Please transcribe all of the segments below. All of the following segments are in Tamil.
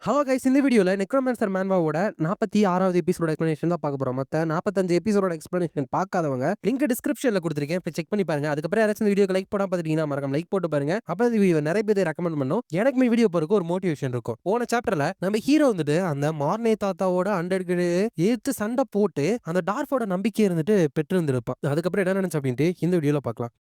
ஹலோ கைஸ், இந்த வீடியோல நெக்ரோமான்சர் மேன்வாவோட 46வது எபிசோட எக்ஸ்பிளனேஷன் தான் பார்க்க போறோம். மத்த 45 எபிசோட எக்ஸ்பிளனேஷன் பார்க்காதவங்க லிங்க் டிஸ்கிரிப்ஷன்ல கொடுத்துருக்கேன், போய் செக் பண்ணி பாருங்க. அதுக்கப்புறம் யாராச்சும் இந்த வீடியோக்கு லைக் போடாம பார்த்துட்டீங்கன்னா மறக்காம லைக் போட்டு பாருங்க. அப்ப இந்த வீடியோ நிறைய பேர் ரெக்கமெண்ட் பண்ணும். எனக்குமே வீடியோ போறதுக்கு ஒரு மோட்டிவேஷன் இருக்கும். போன சாப்டர்ல நம்ம ஹீரோ வந்துட்டு அந்த மார்னே தாத்தாவோட அண்டர்கிரே ஏத்து சண்டை போட்டு அந்த டார்ஃபோட நம்பிக்கை இருந்துட்டு பெற்று இருந்திருப்பான். அதுக்கப்புறம் என்ன நினைச்சு அப்படின்ட்டு இந்த வீடியோல பார்க்கலாம்.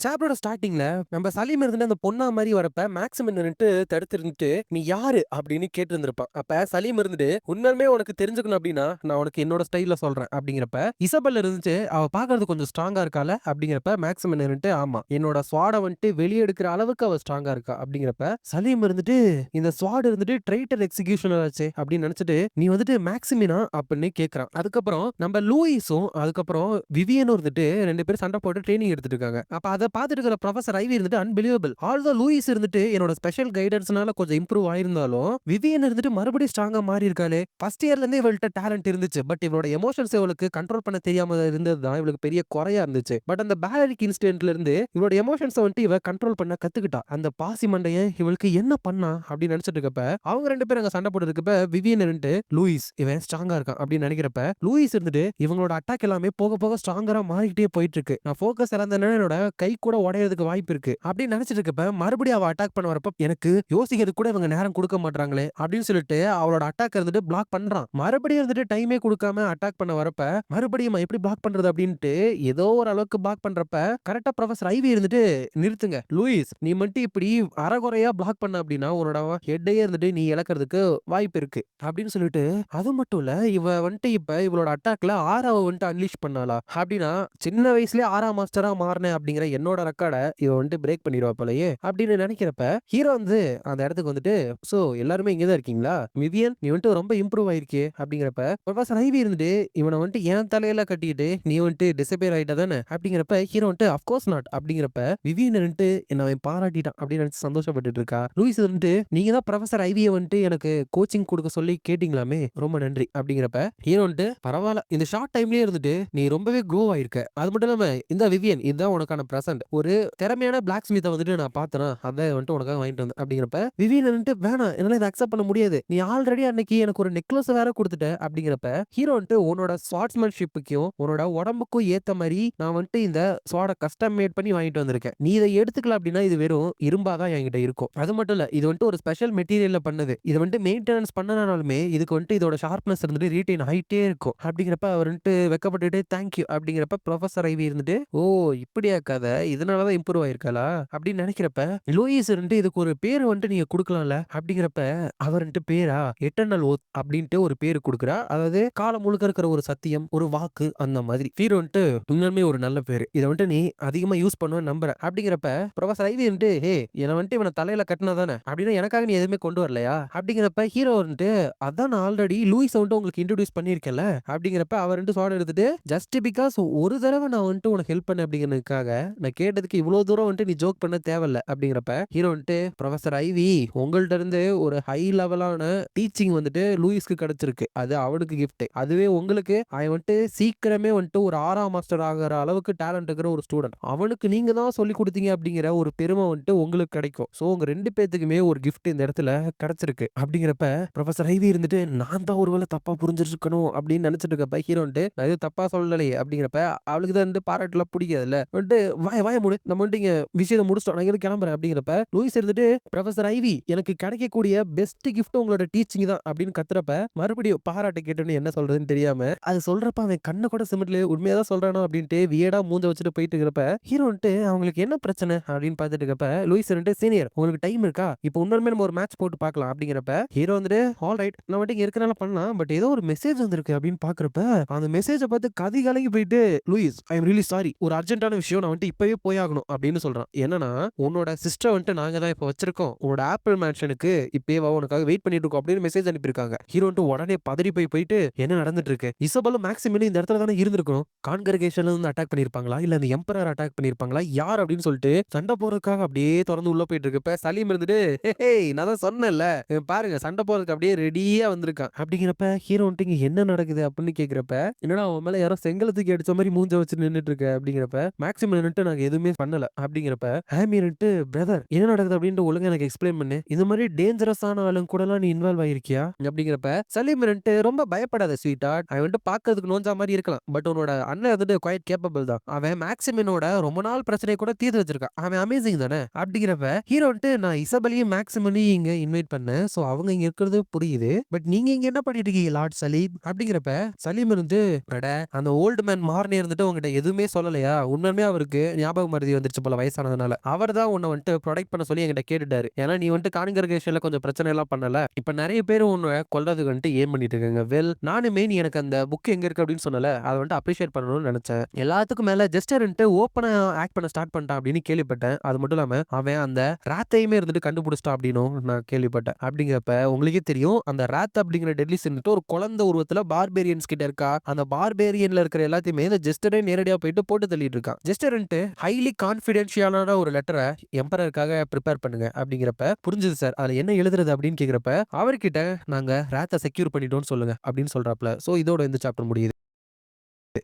சாப்டரோட ஸ்டார்டிங்ல நம்ம சலீம் இருந்துட்டு அந்த பொண்ணா மாதிரி வரப்ப மேக்ஸிமம் நின்னுட்டு தடுத்து நீ யாரு அப்படின்னு கேட்டு இருந்திருப்பான். அப்ப சலீம் இருந்துட்டு உண்மையுமே உனக்கு தெரிஞ்சுக்கணும் அப்படின்னா நான் உனக்கு என்னோட ஸ்டைல சொல்றேன் அப்படிங்கிறப்ப இசபெல் இருந்துச்சு அவ பாக்குறது கொஞ்சம் ஸ்ட்ராங்கா இருக்கால அப்படிங்கிறப்ப மேக்ஸிமம் நின்னுட்டு ஆமா என்னோட ஸ்வாட வந்துட்டு வெளியே எடுக்கிற அளவுக்கு அவ ஸ்ட்ராங்கா இருக்கா அப்படிங்கிறப்ப சலீம் இருந்துட்டு இந்த ஸ்வாட் இருந்துட்டு ட்ரைட்டர் எக்ஸிகியூஷனர் ஆச்சு அப்படின்னு நினைச்சிட்டு நீ வந்துட்டு மேக்ஸிமினா அப்படின்னு கேட்கறான். அதுக்கப்புறம் நம்ம லூயிஸும் அதுக்கப்புறம் விவியனும் இருந்துட்டு ரெண்டு பேரும் சண்டை போட்டு ட்ரைனிங் எடுத்துட்டு இருக்காங்க. அப்ப அதை பார்த்துட்டு இருக்கிற ப்ரொஃபசர் ஐவி இருந்துட்டு அன்பிலியபிள். ஆல்தோ லூயிஸ் இருந்துட்டு என்னோட ஸ்பெஷல் கைடன்ஸ்னால கொஞ்சம் இம்ப்ரூவ் ஆயிருந்தாலும் விவியன் இருந்துட்டு மறுபடியும் ஸ்ட்ராங்கா மாறி இருக்காளே. ஃபர்ஸ்ட் இயர்ல இருந்தே இவள்கிட்ட டேலண்ட் இருந்துச்சு, பட் இவளோட எமோஷன்ஸ் இவளுக்கு கண்ட்ரோல் பண்ண தெரியாம இருந்தது தான் இவளுக்கு பெரிய குறையா இருந்துச்சு. பட் அந்த பேலரிக் இன்சிடென்ட்ல இருந்து இவளோட எமோஷன்ஸை வந்துட்டு இவ கண்ட்ரோல் பண்ண கத்துக்கிட்டா. அந்த பாசி மண்டைய இவளுக்கு என்ன பண்ணா அப்படின்னு நினைச்சிட்டு இருக்கப்ப அவங்க ரெண்டு பேரும் அங்க சண்டை போட்டு இருக்கப்ப விவியன் இருந்துட்டு லூயிஸ் இவன் ஸ்ட்ராங்கா இருக்கான் அப்படின்னு நினைக்கிறப்ப லூயிஸ் இருந்துட்டு இவங்களோட அட்டாக் எல்லாமே போக போக ஸ்ட்ராங்கரா மாறிக்கிட்டே போயிட்டு இருக்கு. நான் போக்கஸ் இழந்தேன்னா என்னோட கை கூட உடையறதுக்கு வாய்ப்பு இருக்கு அப்படின்னு நினைச்சிட்டு இருக்கப்ப மறுபடியும் அவ அட்டாக் பண்ண வரப்ப எனக்கு யோசிக்கிறது கூட இவங்க நேரம் கொடுக்க மாட்டாங்களே அப்படின்னு சொல்லிட்டு அவளோட அட்டாக் இருந்துட்டு பிளாக் பண்றான். மறுபடியும் இருந்துட்டு டைமே கொடுக்காம அட்டாக் பண்ண வரப்ப மறுபடியும் எப்படி பிளாக் பண்றது அப்படின்ட்டு ஏதோ ஒரு அளவுக்கு பிளாக் பண்றப்ப கரெக்டா ப்ரொஃபசர் ஐவி இருந்துட்டு நிறுத்துங்க லூயிஸ், நீ மட்டும் இப்படி அறகுறையா பிளாக் பண்ண அப்படின்னா உன்னோட ஹெட்டையே இருந்துட்டு நீ இழக்கிறதுக்கு வாய்ப்பு இருக்கு அப்படின்னு சொல்லிட்டு அது மட்டும் இல்ல இவ வந்துட்டு இப்ப இவளோட அட்டாக்ல ஆறாவை வந்துட்டு அன்லீஷ் பண்ணாளா அப்படின்னா சின்ன வயசுலயே ஆறாம் மாஸ்டரா மாறினேன் அப்படிங்கிற என்னோட ரெக்கார்டை இவ வந்துட்டு பிரேக் பண்ணிடுவா போலயே அப்படின்னு நினைக்கிறப்ப ஹீரோ வந்து அந்த இடத்துக்கு வந்துட்டு சோ எல்லாருமே இங்கதான் இருக்கீங்களா விவியன், நீ வந்துட்டு ரொம்ப இம்ப்ரூவ் ஆயிருக்கே அப்படிங்கிறப்ப ப்ரொஃபசர் ஐவி இருந்துட்டு இவனை வந்துட்டு என் தலையில கட்டிட்டு நீ வந்துட்டு டிசப்பேர் ஆயிட்டா தானே அப்படிங்கிறப்ப ஹீரோ வந்துட்டு அப்கோர்ஸ் நாட் அப்படிங்கிறப்ப விவியன் வந்துட்டு என்ன அவன் பாராட்டிட்டான் அப்படின்னு நினைச்சு சந்தோஷப்பட்டு இருக்கா. லூயிஸ் வந்துட்டு நீங்க தான் ப்ரொஃபசர் ஐவியை வந்துட்டு எனக்கு கோச்சிங் கொடுக்க சொல்லி கேட்டீங்களாமே, ரொம்ப நன்றி அப்படிங்கிறப்ப ஹீரோ வந்துட்டு பரவாயில்ல இந்த ஷார்ட் டைம்லயே இருந்துட்டு நீ ரொம்பவே க்ரோ ஆயிருக்க. அது மட்டும் இல்லாம இந்த விவியன் இதுதான் உனக்கான பிரசன்ட், ஒரு திறமையான பிளாக் ஸ்மித்தை வந்துட்டு நான் பார்த்தேனா அதான் வந்துட்டு உனக்காக வாங்கிட்டு வந்தேன் அப்படிங்கிறப்ப விவியன் வந்துட்டு வேணாம் என்னால இதை அக்செப்ட் பண்ண முடியாது, நீ ஆல்ரெடி அன்னைக்கு எனக்கு ஒரு நெக்லஸ் வேற கொடுத்துட்ட அப்படிங்கிறப்ப ஹீரோ வந்துட்டு உன்னோட ஸ்வாட்ஸ்மேன்ஷிப்புக்கும் உன்னோட உடம்புக்கும் ஏத்த மாதிரி நான் வந்துட்டு இந்த ஸ்வாட கஸ்டம் மேட் பண்ணி வாங்கிட்டு வந்திருக்கேன், நீ இதை எடுத்துக்கல அப்படின்னா இது வெறும் இரும்பாதான் என்கிட்ட இருக்கும். அது மட்டும் இல்ல இது வந்துட்டு ஒரு ஸ்பெஷல் மெட்டீரியல்ல பண்ணது, இது வந்துட்டு மெயின்டெனன்ஸ் பண்ணனாலுமே இதுக்கு வந்துட்டு இதோட ஷார்ப்னஸ் இருந்துட்டு ரீட்டைன் ஆயிட்டே இருக்கும் அப்படிங்கிறப்ப அவர் வந்துட்டு வெக்கப்பட்டுட்டு தேங்க்யூ அப்படிங்கிறப்ப ப்ரொஃபசர் ஐவி இருந்துட்டு ஓ இப்படியா கதை, இதனாலதான் இம்ப்ரூவ் ஆயிருக்காளா அப்படின்னு நினைக்கிறப்ப லூயிஸ் வந்துட்டு இதுக்கு ஒரு பேரு வந்துட்டு நீங்க கொடுக்கலாம்ல அப்படிங்கிறப்ப அவர் வந்துட்டு பேரா எட்டர்னல் ஓத் அப்படின்ட்டு ஒரு பேரு கொடுக்குறா. அதாவது காலம் முழுக்க இருக்கிற ஒரு சத்தியம், ஒரு வாக்கு, அந்த மாதிரி பேர் வந்துட்டு உண்மையுமே ஒரு நல்ல பேரு, இதை வந்துட்டு நீ அதிகமா யூஸ் பண்ணுவேன்னு நம்புறேன் அப்படிங்கிறப்ப ப்ரொஃபசர் ஐவி வந்துட்டு ஹே என்ன வந்துட்டு இவனை தலையில கட்டினா தானே அப்படின்னா எனக்காக நீ எதுவுமே கொண்டு வரலையா அப்படிங்கிறப்ப ஹீரோ வந்துட்டு அதான் நான் ஆல்ரெடி லூயிஸ் வந்துட்டு உங்களுக்கு இன்ட்ரோடியூஸ் பண்ணியிருக்கேன்ல அப்படிங்கிறப்ப அவர் வந்துட்டு சோட எடுத்துட்டு ஜஸ்ட் பிகாஸ் ஒரு தடவை நான் வந்துட்டு உனக்கு ஹெல்ப் பண்ண அப்படிங்கிறதுக்காக நான் கேட்டதுக்கு இவ்வளவு தூரம் வந்துட்டு நீ ஜோக் பண்ண தேவையில்ல அப்படிங்கிறப்ப ஹீரோ வந்துட்டு ப்ரொஃபசர் ஐவி உங்கள்ட்ட இருந்து ஒரு ஹை லெவலான டீச்சிங் வந்துட்டு லூயிஸ்க்கு கிடைச்சிருக்கு, அது அவனுக்கு கிஃப்ட், அதுவே உங்களுக்கு அவன் வந்துட்டு சீக்கிரமே வந்துட்டு ஒரு ஆறாம் மாஸ்டர் ஆகிற அளவுக்கு டேலண்ட் இருக்கிற ஒரு ஸ்டூடெண்ட், அவனுக்கு நீங்க தான் சொல்லி கொடுத்தீங்க அப்படிங்கிற ஒரு பெருமை வந்துட்டு உங்களுக்கு கிடைக்கும். ஸோ உங்க ரெண்டு பேத்துக்குமே ஒரு கிஃப்ட் இந்த இடத்துல கிடைச்சிருக்கு அப்படிங்கிறப்ப ப்ரொஃபசர் ஐவி இருந்துட்டு நான் தான் ஒருவேளை தப்பா புரிஞ்சிருக்கணும் அப்படின்னு நினைச்சிட்டு இருக்கப்ப ஹீரோ வந்துட்டு நான் எதுவும் தப்பா சொல்லலையே அப்படிங்கிறப்ப அவளுக்கு தான் வந்து பாராட்டுலாம் பிடிக்காதுல்ல வந்துட்டு வாய மூடு நம்ம வந்துட்டு இங்க விஷயத்தை முடிச்சிட்டோம் நான் இங்க கிளம்புறேன் அப்படிங்கிறப்ப லூயிஸ் இருந்துட்டு ப்ரொஃபசர் ஐவி எனக்கு கிடைக்கக்கூடிய பெஸ்ட் கிஃப்ட் உங்களோட டீச்சிங் தான் அப்படின்னு கத்துறப்ப மறுபடியும் பாராட்டு கேட்டோன்னு என்ன சொல்றதுன்னு தெரியாம அது சொல்றப்ப அவன் கண்ணை கூட சிமெண்ட்ல உண்மையாதான் சொல்றானோ அப்படின்ட்டு வியடா மூஞ்ச வச்சுட்டு போயிட்டு இருக்கிறப்ப ஹீரோ வந்துட்டு அவங்களுக்கு என்ன பிரச்சனை அப்படின்னு பார்த்துட்டு இருக்கப்ப லூயிஸ் வந்துட்டு சீனியர் உங்களுக்கு டைம் இருக்கா இப்போ உண்மையுமே நம்ம ஒரு மேட்ச் போட்டு பார்க்கலாம் அப்படிங்கிறப்ப ஹீரோ வந்துட்டு ஆல் ரைட் நான் வந்துட்டு இங்க இருக்கனால பண்ணலாம், பட் ஏதோ ஒரு மெசேஜ் வந்திருக்கு அப்படின்னு பாக்குறப்ப அந்த மெசேஜை பார்த்து கதி கலங்கி போயிட்டு Louis I am really sorry, ஒரு அர்ஜென்ட்டான விஷயம் நான் வந்துட்டு இப்பவே போயாகணும் அப்படின்னு சொல்றான். என்னன்னா, உன்னோட சிஸ்டர் வந்துட்டு நாங்க தான் இப்ப வச்சிருக்கோம். உன்னோட ஆப்பிள் மேன்ஷனுக்கு இப்பயே வா உனக்காக வெயிட் பண்ணிட்டு இருக்கோம் அப்படின்னு மெசேஜ் அனுப்பியிருக்காங்க. ஹீரோ வந்துட்டு உடனே பதறி போயிட்டு என்ன நடந்துட்டு இருக்கு? இசபெல்லும் மேக்ஸிமினும் இந்த இடத்துல தானே இருந்திருக்கணும். கான்கிரிகேஷன்ல இருந்து அட்டாக் பண்ணியிருப்பாங்களா? இல்ல அந்த எம்பரர் அட்டாக் பண்ணியிருப்பாங்களா? யார் அப்படின்னு சொல்லிட்டு சண்டை போடுறதுக்காக அப்படியே தொடர்ந்து உள்ள போயிட்டு இருக்கு. இப்ப சலீம் இருந்துட்டு நான் தான் சொன்னேன்ல பாருங்க சண்டை போறதுக்கு அப்படியே ரெடியா வந்திருக்கான். அப்படிங்கிறப்ப ஹீரோ வந்துட்டு இங்க என்ன நடக்குது அப்படின்னு கேக்குறப்ப என்னடா அவன் மேல யாரோ செங்கல தூக்கி அடிச்ச மாதிரி மூஞ்ச வச்சு நின்னுட்டு இருக்க அப்படிங்கிறப்ப மேக்ஸிமம் நின்னுட்டு நாங்க எதுவுமே பண்ணல அப்படிங்கிறப்ப ஹாமி நின்னுட்டு பிரதர் என்ன நடக்குது அப்படின்ட்டு ஒழுங்கா எனக்கு எக்ஸ்பிளைன் பண்ணு. இந்த மாதிரி டேஞ்சரஸான ஆளுங்க கூட எல்லாம் நீ இன்வால்வ் ஆயிருக்கியா அப்படிங்கிறப்ப சலீம் நின்னுட்டு ரொம்ப பயப்படாத ஸ்வீட் ஹார்ட். அவன் வந்துட்டு பாக்குறதுக்கு நோஞ்சா மாதிரி இருக்கலாம். பட் உன்னோட அண்ணன் வந்துட்டு குவைட் கேப்பபிள் தான். அவன் மேக்ஸிமினோட ரொம்ப நாள் பிரச்சனை கூட தீர்த்து வச்சிருக்கான். அவன் அமேசிங் தானே அப்படிங்கிறப்ப ஹீரோ வந்துட்டு நான் இசபெல்லையும் மேக்ஸிமனையும் இங்க இன்வைட் பண்ணேன். சோ அவங்க இங்க இருக்கிறது புரியுது. பட் நீங்க இங்க என்ன பண்ணிட்டு இருக்கீங்க லார்ட் சலீம் அப்படிங்கிறப்ப சலீம் இருந்து அந்த ஓல்டு மேன் மார்னே இருந்துட்டு உங்ககிட்ட எதுவுமே சொல்லலையா? உண்மையுமே அவருக்கு ஞாபக மறதி வந்துருச்சு போல வயசானதுனால. அவர் தான் உன்னை வந்துட்டு ப்ரொடெக்ட் பண்ண சொல்லி என்கிட்ட கேட்டுட்டாரு. ஏன்னா நீ வந்துட்டு கான்கிரிகேஷன்ல கொஞ்சம் பிரச்சனை எல்லாம் பண்ணல. இப்ப நிறைய பேர் உன்னை கொல்றதுக்கு வந்துட்டு ஏம் பண்ணிட்டு இருக்காங்க. வெல் நானுமே நீ எனக்கு அந்த புக் எங்க இருக்கு அப்படின்னு சொன்னல அதை வந்துட்டு அப்ரிஷியேட் பண்ணணும்னு நினைச்சேன். எல்லாத்துக்கும் மேல ஜெஸ்டர் ஓப்பனா ஆக்ட் பண்ண ஸ்டார்ட் பண்ணிட்டான் அப்படின்னு கேள்விப்பட்டேன். அது மட்டும் இல்லாம அவன் அந்த ராத்தையுமே இருந்துட்டு கண்டுபிடிச்சிட்டான் அப்படின்னும் நான் கேள்விப்பட்டேன். அப்படிங்கிறப்ப உங்களுக்கே தெரியும் அந்த ராத் அப்படிங்கிற டெட்லி சின்ட்டு ஒரு குழந்தை உருவத்துல பார்பேரியன்ஸ் கிட்ட இருக்கா. அந்த பார்பேரியன்ல இருக்கிற எல்லாத்தையுமே இந்த ஜெஸ்டரே நேரடியா போயிட்டு போட்டு தள்ளிட்டு இருக்கான். ஜெஸ்டர்ன்ட்டு ஹைலி கான்ஃபிடென்ஷியலான ஒரு லெட்டரை எம்பரருக்காக ப்ரிப்பேர் பண்ணுங்க அப்படிங்கிறப்ப புரிஞ்சுது சார் அதுல என்ன எழுதுறது அப்படின்னு கேக்குறப்ப அவர்கிட்ட நாங்க ராத்தை செக்யூர் பண்ணிட்டோம்னு சொல்லுங்க அப்படின்னு சொல்றாப்ல. சோ இதோட இந்த சாப்டர் முடியுது.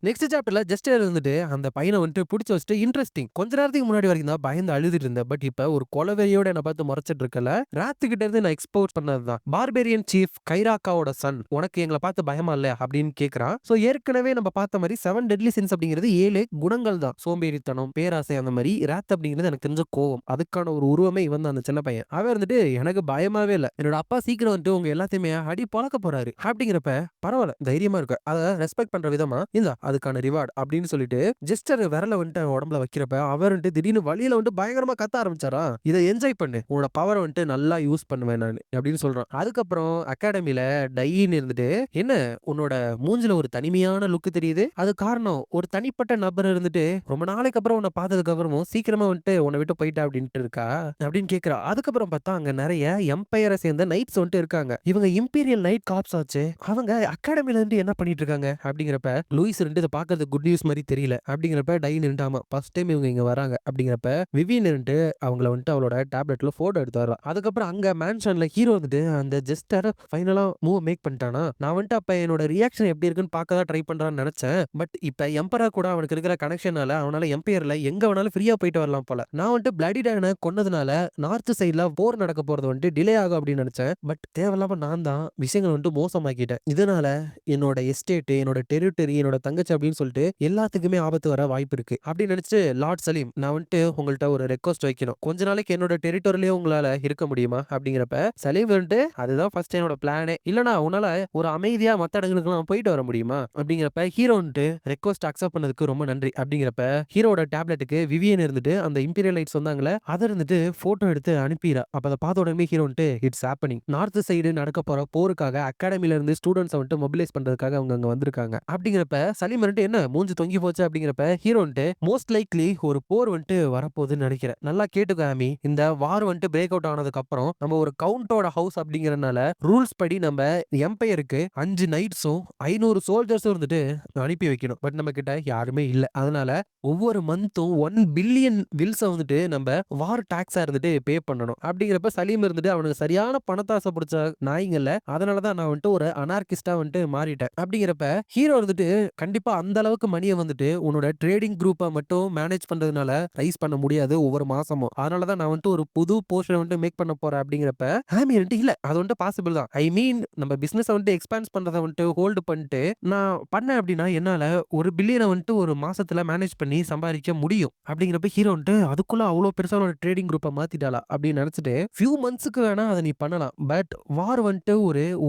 நெக்ஸ்ட் சாப்டர்ல ஜஸ்டர் இருந்துட்டு அந்த பையனை வந்துட்டு பிடிச்சி வச்சுட்டு இன்ட்ரெஸ்டிங் கொஞ்ச நேரத்துக்கு முன்னாடி வரைக்கும் தான் பயந்து அழுதுட்டு இருந்தேன். பட் இப்ப ஒரு கொலவெறியோட என்ன பார்த்து முறைச்சிட்டு இருக்கல ராத்துக்கிட்ட இருந்து நான் எக்ஸ்போர்ட் பண்ணதுதான். பார்பேரியன் சீஃப் கைராக்காவோட சன் உனக்கு எங்களை பார்த்து பயமா இல்ல அப்படின்னு கேட்கறான். சோ ஏற்கனவே நம்ம பார்த்த மாதிரி 7 டெட்லி சின்ஸ் அப்படிங்கிறது 7 குணங்கள் தான். சோம்பேறித்தனம், பேராசை, அந்த மாதிரி ராத் அப்படிங்கிறது எனக்கு தெரிஞ்ச கோவம். அதுக்கான ஒரு உருவமே இவன் தான் அந்த சின்ன பையன். அவன் இருந்துட்டு எனக்கு பயமாவே இல்ல. என்னோட அப்பா சீக்கிரம் வந்துட்டு உங்க எல்லாத்தையுமே அடி பழக்க போறாரு அப்படிங்கிறப்ப பரவாயில்ல தைரியமா இருக்க. அதை ரெஸ்பெக்ட் பண்ற விதமா இந்த அதுக்கான ரிவார்ட் அப்படின்னு சொல்லிட்டு ஜெஸ்டர் விரல வந்துட்டு உடம்புல வைக்கிறப்ப அவர் வந்துட்டு திடீர்னு வழியில வந்துட்டு பயங்கரமா கத்த ஆரம்பிச்சாரா. இதை என்ஜாய் பண்ணு உன்னோட பவரை வந்துட்டு நல்லா யூஸ் பண்ணுவேன் நான் அப்படின்னு சொல்றான். அதுக்கப்புறம் அகாடமில டைன்னு இருந்துட்டு என்ன உன்னோட மூஞ்சில ஒரு தனிமையான லுக்கு தெரியுது. அது காரணம் ஒரு தனிப்பட்ட நபர் இருந்துட்டு ரொம்ப நாளைக்கு அப்புறம் உன்னை பார்த்ததுக்கு அப்புறமும் சீக்கிரமா வந்துட்டு உன்னை விட்டு போயிட்டா அப்படின்ட்டு இருக்கா அப்படின்னு கேட்கிறா. அதுக்கப்புறம் பார்த்தா அங்க நிறைய எம்பையரை சேர்ந்த நைட்ஸ் வந்துட்டு இருக்காங்க. இவங்க இம்பீரியல் நைட் காப்ஸ் ஆச்சு. அவங்க அகாடமில இருந்து என்ன பண்ணிட்டு இருக்காங்க அப்படிங்கிறப்ப லூயிஸ் இதை பார்க்கறது குட் நியூஸ் மாதிரி தெரியல அப்படிங்கிறப்ப டை நின்ட்டாமா ஃபர்ஸ்ட் டைம் இவங்க இங்க வராங்க அப்படிங்கிறப்ப விவின் நின்னுட்டு அவங்கள வந்துட்டு அவளோட டேப்லெட்ல போட்டோ எடுத்து வரலாம். அதுக்கப்புறம் அங்க மேன்ஷன்ல ஹீரோ வந்துட்டு அந்த ஜெஸ்டர் ஃபைனலா மூவ் மேக் பண்ணிட்டானா. நான் வந்துட்டு அப்ப என்னோட ரியாக்ஷன் எப்படி இருக்குன்னு பார்க்க தான் ட்ரை பண்றான்னு நினைச்சேன். பட் இப்ப எம்பரர் கூட அவனுக்கு இருக்கிற கனெக்ஷனால அவனால எம்பையர்ல எங்க வேணாலும் ஃப்ரீயா போயிட்டு வரலாம் போல. நான் வந்துட்டு பிளடி டேனை கொன்னதுனால நார்த் சைட்ல போர் நடக்க போறது வந்துட்டு டிலே ஆகும் அப்படின்னு நினைச்சேன். பட் தேவையில்லாம நான் தான் விஷயங்கள் வந்துட்டு மோசமாக்கிட்டேன். இதனால என்னோட எஸ்டேட், என்னோட டெரிட்டரி, என்னோட தங்கச்சி அப்படின்னு சொல்லிட்டு எல்லாத்துக்குமே ஆபத்து வர வாய்ப்பு இருக்கு அப்படின்னு நினைச்சு லார்ட் சலீம் நான் வந்துட்டு உங்கள்ட்ட ஒரு ரெக்வஸ்ட் வைக்கணும். கொஞ்ச நாளைக்கு என்னோட டெரிட்டோரியிலே உங்களால இருக்க முடியுமா அப்படிங்கிறப்ப சலீம் வந்துட்டு அதுதான் ஃபர்ஸ்ட் என்னோட பிளானே. இல்லனா உன்னால ஒரு அமைதியா மத்த இடங்களுக்குலாம் போயிட்டு வர முடியுமா அப்படிங்கிறப்ப ஹீரோ வந்துட்டு ரெக்வஸ்ட் அக்செப்ட் பண்ணதுக்கு ரொம்ப நன்றி அப்படிங்கிறப்ப ஹீரோட டேப்லெட்டுக்கு விவியன் இருந்துட்டு அந்த இம்பீரியல் லைட்ஸ் வந்தாங்களே அதை இருந்துட்டு போட்டோ எடுத்து அனுப்பிடுறா. அப்ப அதை பார்த்த உடனே ஹீரோ வந்துட்டு இட்ஸ் ஹேப்பனிங். நார்த் சைடு நடக்க போற போருக்காக அகாடமில இருந்து ஸ்டூடெண்ட்ஸ் வந்துட்டு மொபிலைஸ் பண்றதுக்காக அவங்க அங்க வந்திருக்காங்க அப்படிங்கிறப்ப சலீம் வந்துட்டு என்ன மூஞ்சி தொங்கி போச்சு அப்படிங்கிறப்ப ஹீரோ வந்துட்டு மோஸ்ட் லைக்லி ஒரு போர் வந்துட்டு வரப்போகுதுன்னு நினைக்கிறேன். நல்லா கேட்டுக்கோ ஆமி. இந்த வார் வந்துட்டு பிரேக் அவுட் ஆனதுக்கு அப்புறம் நம்ம ஒரு கவுண்டோட ஹவுஸ் அப்படிங்கறதுனால ரூல்ஸ் படி நம்ம எம்பையருக்கு 5 நைட்ஸும் 500 சோல்ஜர்ஸும் இருந்துட்டு அனுப்பி வைக்கணும். பட் நம்ம கிட்ட யாருமே இல்ல. அதனால ஒவ்வொரு மந்த்தும் 1 பில்லியன் வில்ஸை வந்துட்டு நம்ம வார் டாக்ஸா இருந்துட்டு பே பண்ணணும் அப்படிங்கிறப்ப சலீம் இருந்துட்டு அவனுக்கு சரியான பணத்தாசை பிடிச்ச நாய்ங்கல்ல. அதனாலதான் நான் வந்துட்டு ஒரு அனார்கிஸ்டா வந்துட்டு மாறிட்டேன் அப்படிங்கிறப்ப ஹீரோ இருந்துட்டு கண்டிப்பா அந்த அளவுக்கு மணியை வந்துட்டு உன்னோட ட்ரேடிங் குரூப்பை மட்டும் மேனேஜ் பண்றதுனால ரைஸ் பண்ண முடியாது ஒவ்வொரு மாசமும். அதனாலதான் நான் வந்துட்டு ஒரு புது போர்ஷன் வந்துட்டு மேக் பண்ண போறேன் அப்படிங்கிறப்ப ஹாமி வந்துட்டு இல்ல அது வந்துட்டு பாசிபிள் தான். ஐ மீன் நம்ம பிசினஸ் வந்துட்டு எக்ஸ்பான்ஸ் பண்றதை வந்துட்டு ஹோல்டு பண்ணிட்டு நான் பண்ணேன் அப்படின்னா என்னால 1 பில்லியனை வந்துட்டு ஒரு மாசத்துல மேனேஜ் பண்ணி சம்பாதிக்க முடியும் அப்படிங்கிறப்ப ஹீரோ வந்துட்டு அதுக்குள்ள அவ்வளவு பெருசா ஒரு ட்ரேடிங் குரூப்பை மாத்திட்டாளா அப்படின்னு நினைச்சிட்டு ஃபியூ மந்த்ஸ்க்கு வேணா அதை நீ பண்ணலாம். பட் வார் வந்துட்டு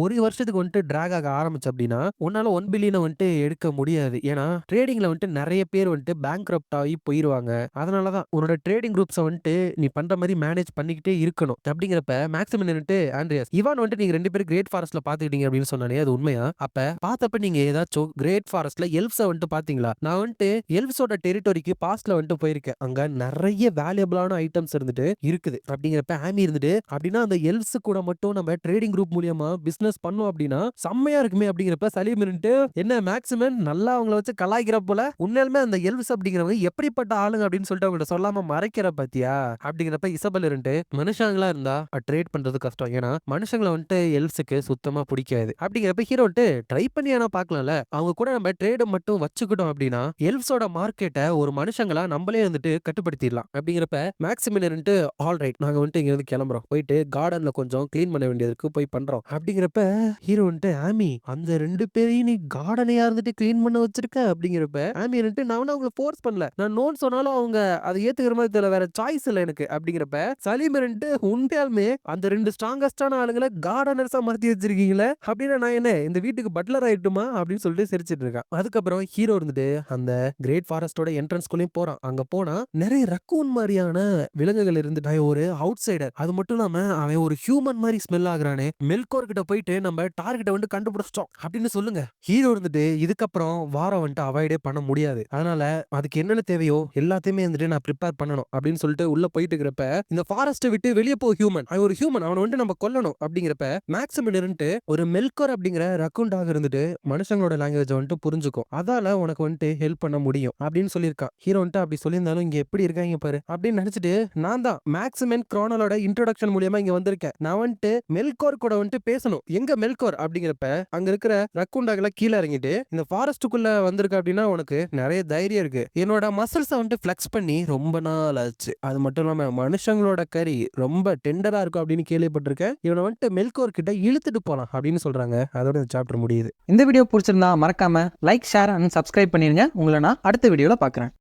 ஒரு வருஷத்துக்கு வந்துட்டு டிராக் ஆக ஆரம்பிச்சு அப்படின்னா உன்னால 1 பில்லியனை வந்துட்டு எடுக்க முடியாது முடியாது. ஏன்னா ட்ரேடிங்ல வந்துட்டு நெறைய பேர் வந்துட்டு பேங்க்ரப்ட் ஆகி போயிருவாங்க. அதனால தான் உன்னோட ட்ரேடிங் குரூப்ஸ வந்துட்டு நீ பண்ற மாரி மேனேஜ் பண்ணிக்கிட்டே இருக்கணும். அப்படிங்கிறப்ப மேக்ஸிமம் வந்துட்டு ஆண்ட்ரியாஸ், இவான் வந்துட்டு நீங்க 2 பேரும் கிரேட் ஃபாரஸ்ட்ல பாத்துக்கிட்டீங்க அப்படின்னு சொன்னானே அது உண்மையா? அப்ப பார்த்தப்ப நீங்க ஏதாச்சும் கிரேட் ஃபாரஸ்ட்ல எல்ஃப்ஸ வந்துட்டு பாத்தீங்களா? நான் வந்துட்டு எல்ஃப்ஸோட டெரிட்டரிக்கு பாஸ்ட்ல வந்துட்டு போயிருக்கேன். அங்க நெறைய வேல்யூபிளான ஐட்டம்ஸ் இருந்துட்டு இருக்குது. அப்படிங்கிறப்ப ஆமி இருந்துட்டு அப்படின்னா அந்த எல்ஃப்ஸ் கூட மட்டும் நம்ம ட்ரேடிங் குரூப் மூலியமா பிசினஸ் பண்ணோம் அப்படின்னா செம்மையா இருக்குமே அப்படிங்கிறப்ப சலீம் இருந்துட்டு என்ன மேக்ஸிமம் நல்லா அவங்கள வச்சு கலாய்க்கிற போல, உண்மையாலுமே அந்த எல்ஃப்ஸ் அப்படிங்கிறவங்க எப்படிப்பட்ட ஆளுங்க அப்படின்னு சொல்லிட்டு அவங்கள்ட்ட சொல்லாம மறைக்கிற பாத்தியா? அப்படிங்கிறப்ப இசபெல் இருந்துட்டு மனுஷங்களா இருந்தா ட்ரேட் பண்றது கஷ்டம். ஏன்னா மனுஷங்கள வந்துட்டு எல்ஃப்ஸுக்கு சுத்தமா பிடிக்காது. அப்படிங்கிறப்ப ஹீரோ வந்துட்டு ட்ரை பண்ணி ஆனா பார்க்கலாம்ல. அவங்க கூட நம்ம ட்ரேட மட்டும் வச்சுக்கிட்டோம் அப்படின்னா எல்ஃப்ஸோட மார்க்கெட்ட ஒரு மனுஷங்களா நம்மளே வந்துட்டு கட்டுப்படுத்திடலாம். அப்படிங்கிறப்ப மேக்ஸிமிலியன் வந்துட்டு ஆல் ரைட் நாங்க வந்துட்டு இங்க இருந்து கிளம்புறோம். போயிட்டு கார்டன்ல கொஞ்சம் கிளீன் பண்ண வேண்டியதுக்கு போய் பண்றோம். அப்படிங்கிறப்ப ஹீரோ வந்துட்டு ஆமி அந்த 2 பேரையும் நீ கார்டனையா இருந்துட்டு கிளீன் பண்ண வச்சிருக்க அப்படிங்கிறப்ப ஆமி வந்துட்டு நான் அவங்கள ஃபோர்ஸ் பண்ணல. நான் நோன் சொன்னாலும் அவங்க அதை ஏத்துக்கிற மாதிரி தெரியல. வேற சாய்ஸ் இல்ல எனக்கு. அப்படிங்கிறப்ப சலீம் வந்துட்டு உண்மையாலுமே அந்த 2 ஸ்ட்ராங்கஸ்டான ஆளுங்களை கார்டனர்ஸா மாத்தி வச்சிருக்கீங்களே, அப்படின்னா நான் என்ன இந்த வீட்டுக்கு பட்லர் ஆயிட்டுமா அப்படின்னு சொல்லிட்டு சிரிச்சிட்டு இருக்கான். அதுக்கப்புறம் ஹீரோ இருந்துட்டு அந்த கிரேட் ஃபாரஸ்டோட என்ட்ரன்ஸ்குள்ளேயும் போறான். அங்க போனா நிறைய ரக்கூன் மாதிரியான விலங்குகள் இருந்துட்டு ஒரு அவுட் சைடர். அது மட்டும் இல்லாம அவன் ஒரு ஹியூமன் மாதிரி ஸ்மெல் ஆகுறானே. மெல்கோர் கிட்ட போயிட்டு நம்ம டார்கெட்டை வந்து கண்டுபிடிச்சிட்டோம் அப்படின்னு சொல்லுங்க. ஹீரோ இருந்துட்டு இதுக்கப்புறம் வாரம் வந்துட்டு அவாய்டே பண்ண முடியாது. அதனால அதுக்கு என்னென்ன தேவையோ எல்லாத்தையுமே வந்துட்டு நான் ப்ரிப்பேர் பண்ணணும் அப்படின்னு சொல்லிட்டு உள்ள போயிட்டு இருக்கிறப்ப இந்த ஃபாரஸ்ட்டை விட்டு வெளியே போ ஹியூமன், அவன் ஒரு ஹியூமன், அவனை வந்து நம்ம கொல்லணும். அப்படிங்கிறப்ப மேக்ஸிமம் இருந்துட்டு ஒரு மெல்கோர் அப்படிங்கிற ரக்கூன் டாக் இருந்துட்டு மனுஷங்களோட லாங்குவேஜ் வந்துட்டு புரிஞ்சுக்கும். அதால உனக்கு வந்துட்டு ஹெல்ப் பண்ண முடியும் அப்படின்னு சொல்லியிருக்கான். ஹீரோ வந்துட்டு அப்படி சொல்லியிருந்தாலும் இங்க எப்படி இருக்காங்க பாரு அப்படின்னு நினைச்சிட்டு நான் தான் மேக்ஸிமன் குரோனலோட இன்ட்ரோடக்ஷன் மூலியமா இங்க வந்திருக்கேன். நான் வந்துட்டு மெல்கோர் கூட வந்துட்டு பேசணும். எங்க மெல்கோர் அப்படிங்கிறப்ப அங்க இருக்கிற ரக்கூன் டாக்ல கீழே இறங்கிட்டு இந்த ஃபாரஸ்ட்டுக்குள்ள வந்திருக்க அப்படின்னா உனக்கு நிறைய தைரியம் இருக்கு. என்னோட மசில்ஸை வந்துட்டு ஃபிளெக்ஸ் பண்ணி ரொம்ப நாள் ஆச்சு. அது மட்டும் இல்லாம மனுஷங்களோட கறி ரொம்ப டெண்டரா இருக்கும் அப்படின்னு கேள்விப்பட்டிருக்கேன். இவனை வந்துட்டு மெல்கோர் கிட்ட இழுத்துட்டு போலாம் அப்படின்னு சொல்றாங்க. அதோட இந்த சாப்டர் முடியுது. இந்த வீடியோ பிடிச்சிருந்தா மறக்காம லைக், ஷேர் அண்ட் சப்ஸ்கிரைப் பண்ணிருங்க. உங்களை நான் அடுத்த வீடியோல பார்க்குறேன்.